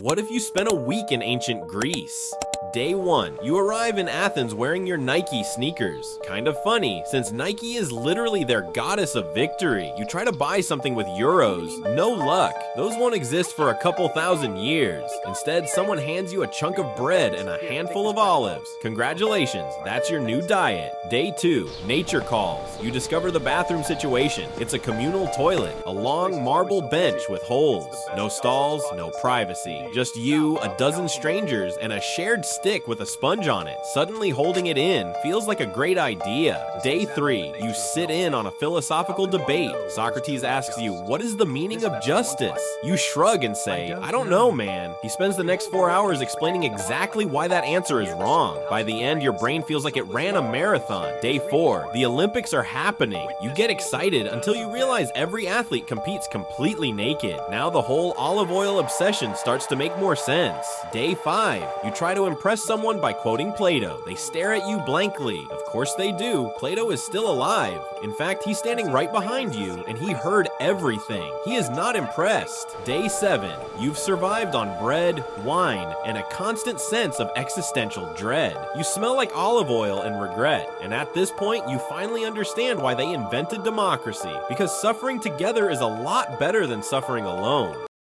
What if you spent a week in ancient Greece? Day 1. You arrive in Athens wearing your Nike sneakers. Kind of funny, since Nike is literally their goddess of victory. You try to buy something with euros. No luck. Those won't exist for a couple thousand years. Instead, someone hands you a chunk of bread and a handful of olives. Congratulations, that's your new diet. Day 2. Nature calls. You discover the bathroom situation. It's a communal toilet. A long marble bench with holes. No stalls, no privacy. Just you, a dozen strangers, and a shared stick with a sponge on it. Suddenly holding it in feels like a great idea. Day 3. You sit in on a philosophical debate. Socrates asks you, what is the meaning of justice? You shrug and say, I don't know, man. He spends the next 4 hours explaining exactly why that answer is wrong. By the end, your brain feels like it ran a marathon. Day 4. The Olympics are happening. You get excited until you realize every athlete competes completely naked. Now the whole olive oil obsession starts to make more sense. Day 5. You try to impress someone by quoting Plato. They stare at you blankly. Of course they do. Plato is still alive. In fact, he's standing right behind you, and he heard everything. He is not impressed. Day 7. You've survived on bread, wine, and a constant sense of existential dread. You smell like olive oil and regret, and at this point, you finally understand why they invented democracy, because suffering together is a lot better than suffering alone.